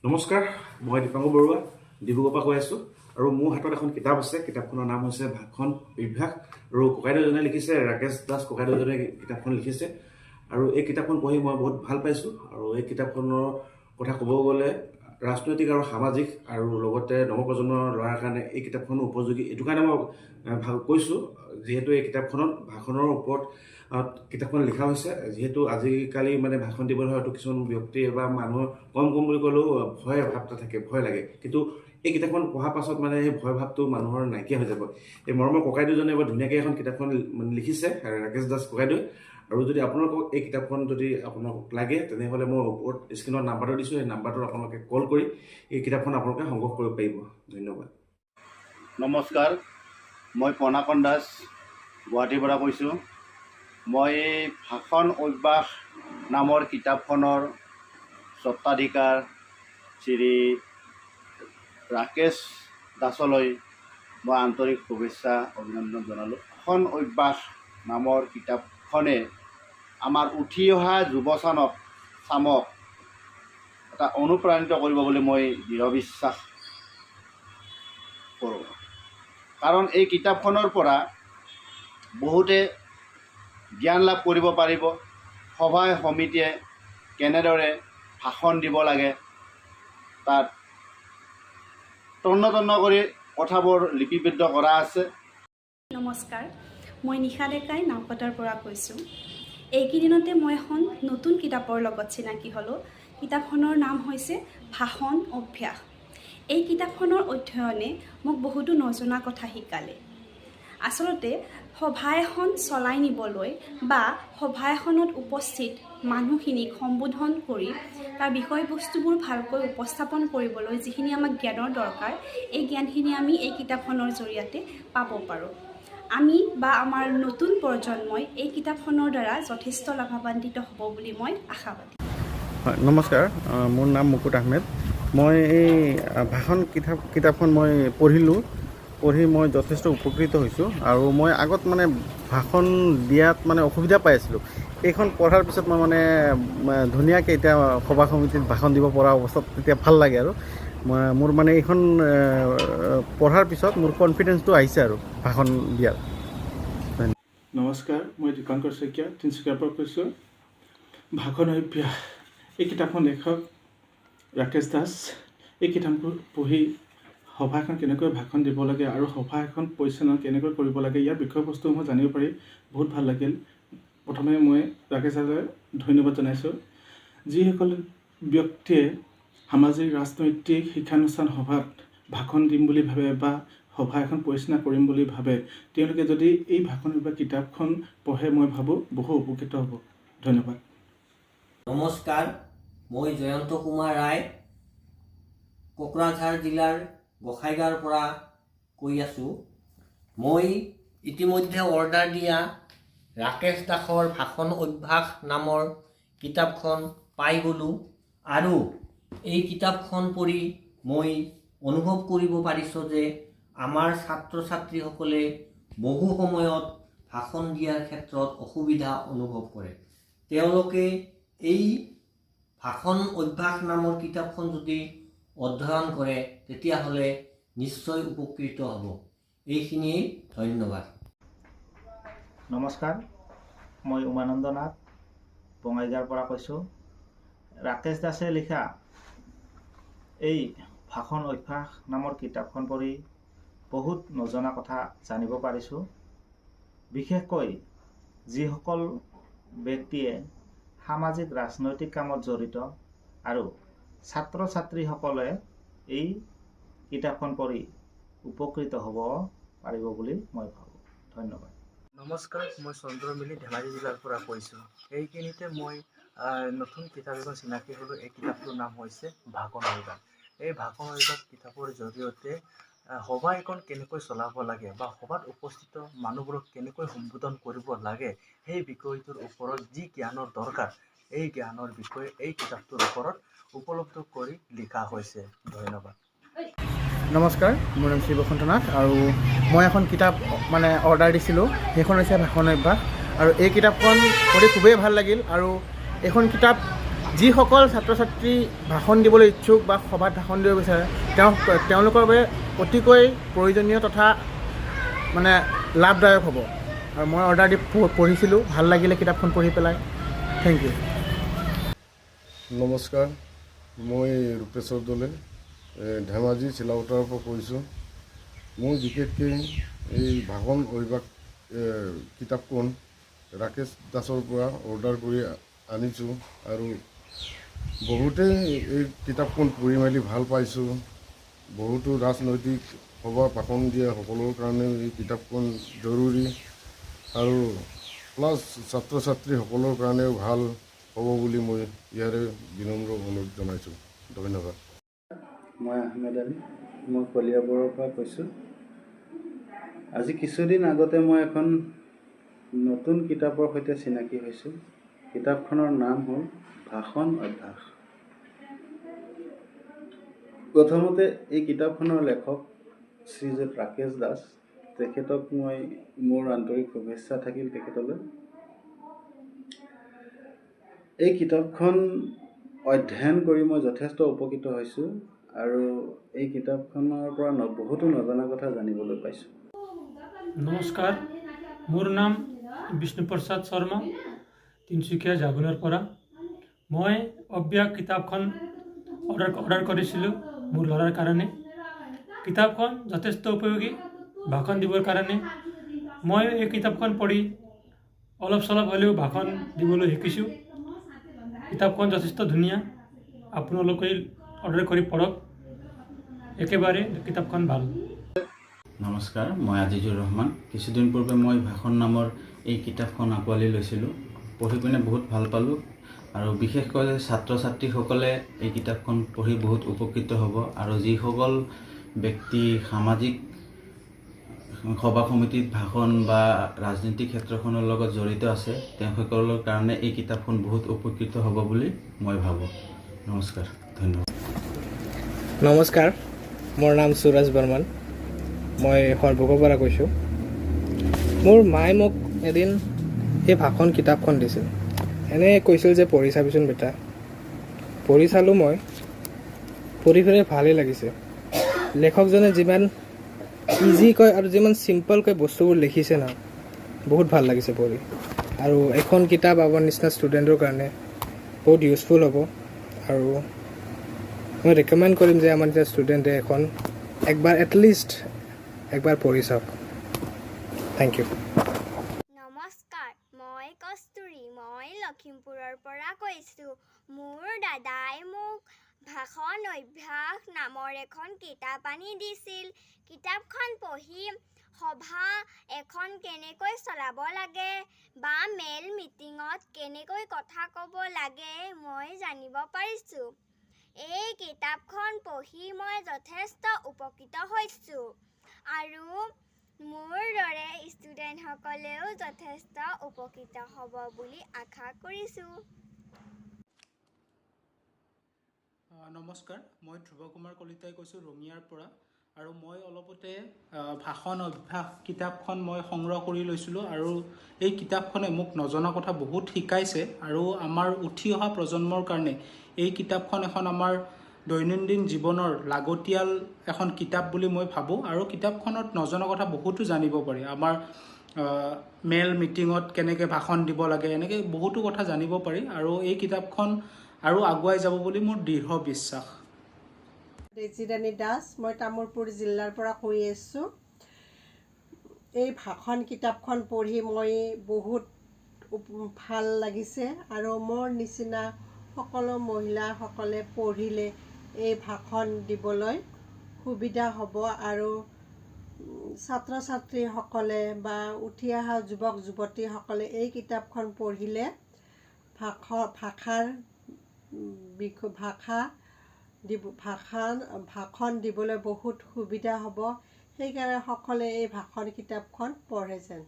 নমস্কাৰ, মই দীপাংকৰ বৰুৱা ডিব্ৰুগড়ৰ পৰা কৈ আছোঁ আৰু মোৰ হাতত এখন কিতাপ আছে। কিতাপখনৰ নাম হৈছে ভাষণ অভ্যাস আৰু ককাইদেউজনে লিখিছে, ৰাকেশ দাস ককাইদেউজনে কিতাপখন লিখিছে আৰু এই কিতাপখন পঢ়ি মই বহুত ভাল পাইছোঁ। আৰু এই কিতাপখনৰ কথা ক'ব গ'লে ৰাজনৈতিক আৰু সামাজিক আৰু লগতে নৱপ্ৰজন্মৰ ল'ৰাৰ কাৰণে এই কিতাপখন উপযোগী। এইটো কাৰণে মই ভাল কৈছোঁ যিহেতু এই কিতাপখনত ভাষণৰ ওপৰত কিতাপখন লিখা হৈছে। যিহেতু আজিকালি ভাষণ দিবলৈ হয়তো কিছুমান ব্যক্তি বা মানুহৰ কম বুলি ক'লেও ভয় ভাৱ এটা থাকে, ভয় লাগে। কিন্তু এই কিতাপখন পঢ়াৰ পাছত সেই ভয় ভাৱটো মানুহৰ নাইকিয়া হৈ যাব। এই মৰমৰ ককাইদেউজনে বৰ ধুনীয়াকৈ এখন কিতাপখন লিখিছে, ৰাকেশ দাস ককাইদেউ। আৰু যদি আপোনালোকক এই কিতাপখন যদি আপোনালোকক লাগে তেনেহ'লে মই ওপৰত স্ক্ৰীণত নাম্বাৰটো দিছোঁ, সেই নাম্বাৰটোত আপোনালোকে কল কৰি এই কিতাপখন আপোনালোকে সংগ্ৰহ কৰিব পাৰিব। ধন্যবাদ। নমস্কাৰ, মই পনাকণ দাস গুৱাহাটীৰ পৰা কৈছোঁ। মই ভাষণ অভ্যাস নামৰ কিতাপখনৰ স্বত্বাধিকাৰ শ্ৰী ৰাকেশ দাসলৈ মই আন্তৰিক শুভেচ্ছা অভিনন্দন জনালোঁ। ভাষণ অভ্যাস নামৰ কিতাপখনে আমাৰ উঠি অহা চামক এটা অনুপ্ৰাণিত কৰিব বুলি মই দৃঢ় বিশ্বাস কৰোঁ। কাৰণ এই কিতাপখনৰ পৰা বহুতে জ্ঞান লাভ কৰিব পাৰিব। সভাই সমিতিয়ে কেনেদৰে ভাষণ দিব লাগে তাত তন্ন কৰি কথাবোৰ লিপিবদ্ধ কৰা আছে। নমস্কাৰ, মই নিশা ডেকাই নাওকটাৰ পৰা কৈছোঁ। এইকেইদিনতে মই এখন নতুন কিতাপৰ লগত চিনাকি হ'লোঁ। কিতাপখনৰ নাম হৈছে ভাষণ অভ্যাস। এই কিতাপখনৰ অধ্যয়নে মোক বহুতো নজনা কথা শিকালে। আচলতে সভা এখন চলাই নিবলৈ বা সভা এখনত উপস্থিত মানুহখিনিক সম্বোধন কৰি তাৰ বিষয়বস্তুবোৰ ভালকৈ উপস্থাপন কৰিবলৈ যিখিনি আমাক জ্ঞানৰ দৰকাৰ, এই জ্ঞানখিনি আমি এই কিতাপখনৰ জৰিয়তে পাব পাৰোঁ। আমি বা আমাৰ নতুন প্ৰজন্মই এই কিতাপখনৰ দ্বাৰা যথেষ্ট লাভান্বিত হ'ব বুলি মই আশাবাদী। হয়, নমস্কাৰ, মোৰ নাম মুকুট আহমেদ। মই এই ভাষণ কিতাপখন মই পঢ়ি মই যথেষ্ট উপকৃত হৈছোঁ। আৰু মই আগত ভাষণ দিয়াত অসুবিধা পাই আছিলোঁ। এইখন পঢ়াৰ পিছত মই ধুনীয়াকৈ এতিয়া সভা সমিতিত ভাষণ দিব পৰা অৱস্থাত তেতিয়া ভাল লাগে। আৰু মোৰ এইখন পঢ়াৰ পিছত মোৰ কনফিডেঞ্চটো আহিছে আৰু ভাষণ দিয়াৰ। নমস্কাৰ, মই দীপাংকৰ শইকীয়া তিনিচুকীয়াৰ পৰা কৈছোঁ। ভাষণ অভ্যাস এই কিতাপখন লেখক ৰাকেশ দাস। এই কিতাপবোৰ পঢ়ি সভা এখন কেনেকৈ ভাষণ দিব লাগে আৰু সভা এখন পৰিচালনা কেনেকৈ কৰিব লাগে ইয়াৰ বিষয়বস্তুসমূহ জানিব পাৰি বহুত ভাল লাগিল। প্ৰথমে মই ৰাকেশ দাসলৈ ধন্যবাদ জনাইছোঁ। যিসকল ব্যক্তিয়ে সামাজিক ৰাজনৈতিক শিক্ষানুষ্ঠান সভাত ভাষণ দিম বুলি ভাবে বা সভা এখন পৰিচালনা কৰিম বুলি ভাবে, তেওঁলোকে যদি এই ভাষণ বা কিতাপখন পঢ়ে মই ভাবোঁ বহু উপকৃত হ'ব। ধন্যবাদ। নমস্কাৰ, মই জয়ন্ত কুমাৰ ৰায় কোকৰাঝাৰ জিলাৰ গোসাইগাঁৱৰ পৰা কৈ আছোঁ। মই ইতিমধ্যে অৰ্ডাৰ দিয়া ৰাকেশ দাসৰ ভাষণ অভ্যাস নামৰ কিতাপখন পাই গ'লোঁ আৰু এই কিতাপখন পঢ়ি মই অনুভৱ কৰিব পাৰিছোঁ যে আমাৰ ছাত্ৰ ছাত্ৰীসকলে বহু সময়ত ভাষণ দিয়াৰ ক্ষেত্ৰত অসুবিধা অনুভৱ কৰে। তেওঁলোকে এই ভাষণ অভ্যাস নামৰ কিতাপখন যদি অধ্যয়ন কৰে তেতিয়াহ'লে নিশ্চয় উপকৃত হ'ব। এইখিনিয়েই, ধন্যবাদ। নমস্কাৰ, মই উমানন্দ নাথ বঙাইগাঁৱৰ পৰা কৈছোঁ। ৰাকেশ দাসে লিখা এই ভাষণ অভ্যাস নামৰ কিতাপখন পঢ়ি বহুত নজনা কথা জানিব পাৰিছোঁ। বিশেষকৈ যিসকল ব্যক্তিয়ে সামাজিক ৰাজনৈতিক কামত জড়িত আৰু ছাত্ৰ ছাত্ৰীসকলে এই কিতাপখন পঢ়ি উপকৃত হ'ব পাৰিব বুলি মই ভাবোঁ। ধন্যবাদ। নমস্কাৰ, মই চন্দ্ৰমিলি ধেমাজি জিলাৰ পৰা কৈছোঁ। এইখিনিতে মই নতুন কিতাপ এখন চিনাকি হ'লোঁ। এই কিতাপটোৰ নাম হৈছে ভাষণ অভ্যাস। এই ভাষণ অভ্যাস কিতাপৰ জৰিয়তে সভা এখন কেনেকৈ চলাব লাগে বা সভাত উপস্থিত মানুহবোৰক কেনেকৈ সম্বোধন কৰিব লাগে সেই বিষয়টোৰ ওপৰত যি জ্ঞানৰ দৰকাৰ, এই জ্ঞানৰ বিষয়ে এই কিতাপটোৰ ওপৰত উপলব্ধ কৰি লিখা হৈছে। ধন্যবাদ। নমস্কাৰ, মোৰ নাম শ্ৰী বসন্ত নাথ আৰু মই এখন কিতাপ অৰ্ডাৰ দিছিলোঁ। সেইখন হৈছে ভাষণ অভ্যাস আৰু এই কিতাপখন পঢ়ি খুবেই ভাল লাগিল। আৰু এইখন কিতাপ যিসকল ছাত্ৰ ছাত্ৰী ভাষণ দিবলৈ ইচ্ছুক বা সভাত ভাষণ দিব বিচাৰে তেওঁলোকৰ বাবে অতিকৈ প্ৰয়োজনীয় তথা মানে লাভদায়ক হ'ব। আৰু মই অৰ্ডাৰ দি পঢ়িছিলোঁ, ভাল লাগিলে কিতাপখন পঢ়ি পেলাই। Thank you. নমস্কাৰ, মই ৰূপেশ্বৰ দলে ধেমাজি চিলাপথাৰৰ পৰা কৈছোঁ। মই বিশেষকৈ এই ভাষণ অভ্যাস কিতাপখন ৰাকেশ দাসৰ পৰা অৰ্ডাৰ কৰি আনিছোঁ আৰু বহুতেই এই কিতাপখন পঢ়ি মেলি ভাল পাইছোঁ। বহুতো ৰাজনৈতিক সভা ভাষণ দিয়া সকলৰ কাৰণে এই কিতাপখন জৰুৰী আৰু প্লাছ ছাত্ৰ ছাত্ৰীসকলৰ কাৰণেও ভাল হ'ব বুলি মই ইয়াৰে বিনম্ৰ অনুৰোধ জনাইছোঁ। ধন্যবাদ। মই আহমেদ আলী, মই কলিয়াবৰৰ পৰা কৈছোঁ। আজি কিছুদিন আগতে মই এখন নতুন কিতাপৰ সৈতে চিনাকি হৈছোঁ। কিতাপখনৰ নাম হ'ল ভাষণ অভ্যাস। প্ৰথমতে এই কিতাপখনৰ লেখক শ্ৰীযুত ৰাকেশ দাস, তেখেতক মই মোৰ আন্তৰিক শুভেচ্ছা থাকিল তেখেতলৈ। এই কিতাপখন অধ্যয়ন কৰি মই যথেষ্ট উপকৃত হৈছোঁ আৰু এই কিতাপখনৰ পৰা বহুতো নজনা কথা জানিবলৈ পাইছোঁ। নমস্কাৰ, মোৰ নাম বিষ্ণুপ্ৰসাদ শৰ্মা, তিনিচুকীয়া জাগুনৰ পৰা। মই অভ্যাস কিতাপখন অৰ্ডাৰ কৰিছিলোঁ মোৰ ল'ৰাৰ কাৰণে। কিতাপখন যথেষ্ট উপযোগী ভাষণ দিবৰ কাৰণে। মই এই কিতাপখন পঢ়ি অলপ চলপ হ'লেও ভাষণ দিবলৈ শিকিছোঁ। কিতাপখন যথেষ্ট ধুনীয়া, আপোনালোকে অৰ্ডাৰ কৰি পঢ়ক, একেবাৰে কিতাপখন ভাল। নমস্কাৰ, মই আজিজুৰ ৰহমান। কিছুদিন পূৰ্বে মই ভাষণ নামৰ এই কিতাপখন আঁকোৱালি লৈছিলোঁ। পঢ়ি পিনে বহুত ভাল পালোঁ আৰু বিশেষকৈ ছাত্ৰ ছাত্ৰীসকলে এই কিতাপখন পঢ়ি বহুত উপকৃত হ'ব আৰু যিসকল ব্যক্তি সামাজিক সভা সমিতিত ভাষণ বা ৰাজনীতিক ক্ষেত্ৰখনৰ লগত জড়িত আছে তেওঁসকলৰ কাৰণে এই কিতাপখন বহুত উপকৃত হ'ব বুলি মই ভাবোঁ। নমস্কাৰ, ধন্যবাদ। নমস্কাৰ, মোৰ নাম সুৰজ বৰ্মন, মই সৰভোগৰ পৰা কৈছোঁ। মোৰ মায়ে মোক এদিন এই ভাষণ কিতাপখন দিছিল। এনে কৈছিল যে পঢ়ি চাবিচোন বেটা। পঢ়ি চালোঁ মই, পঢ়ি পেলাই ভালেই লাগিছে। লেখকজনে যিমান ইজিকৈ আৰু যিমান চিম্পলকৈ বস্তুবোৰ লিখিছে না, বহুত ভাল লাগিছে পঢ়ি। আৰু এখন কিতাপ আমাৰ নিচিনা ষ্টুডেণ্টৰ কাৰণে বহুত ইউজফুল হ'ব আৰু মই ৰেকমেণ্ড কৰিম যে আমাৰ নিচিনা ষ্টুডেণ্টে এখন এটলিষ্ট একবাৰ পঢ়ি চাওক। Thank you. নমস্কাৰ, মই কস্তুৰী, মই লখিমপুৰৰ পৰা কৈছোঁ। মোৰ দাদাই মোক ভাষণ অভ্যাস নামৰ এখন কিতাপ আনি দিছিল। কিতাপখন পঢ়ি সভা এখন কেনেকৈ চলাব লাগে বা মেল মিটিঙত কেনেকৈ কথা ক'ব লাগে মই জানিব পাৰিছোঁ। এই কিতাপখন পঢ়ি মই যথেষ্ট উপকৃত হৈছোঁ আৰু মোৰ দৰে ষ্টুডেণ্টসকলেও যথেষ্ট উপকৃত হ'ব বুলি আশা কৰিছোঁ। নমস্কাৰ, মই ধ্ৰুৱ কুমাৰ কলিতাই কৈছোঁ ৰঙিয়াৰ পৰা। আৰু মই অলপতে ভাষণ অভ্যাস কিতাপখন মই সংগ্ৰহ কৰি লৈছিলোঁ আৰু এই কিতাপখনে মোক নজনা কথা বহুত শিকাইছে আৰু আমাৰ উঠি অহা প্ৰজন্মৰ কাৰণে এই কিতাপখন এখন আমাৰ দৈনন্দিন জীৱনৰ লাগতিয়াল এখন কিতাপ বুলি মই ভাবোঁ। আৰু কিতাপখনত নজনা কথা বহুতো জানিব পাৰি। আমাৰ মেল মিটিঙত কেনেকৈ ভাষণ দিব লাগে, এনেকৈ বহুতো কথা জানিব পাৰি আৰু এই কিতাপখন আৰু আগুৱাই যাব বুলি মোৰ দৃঢ় বিশ্বাস। ৰেজিৰাণী দাস, মই তামোলপুৰ জিলাৰ পৰা কৈ আছোঁ। এই ভাষণ কিতাপখন পঢ়ি মই বহুত ভাল লাগিছে আৰু মোৰ নিচিনা সকলো মহিলাসকলে পঢ়িলে এই ভাষণ দিবলৈ সুবিধা হ'ব আৰু ছাত্ৰ ছাত্ৰীসকলে বা উঠি অহা যুৱক যুৱতীসকলে এই কিতাপখন পঢ়িলে ভাষণ দিবলৈ বহুত সুবিধা হ'ব। সেইকাৰণে সকলোৱে এই ভাষণ কিতাপখন পঢ়ে যেন।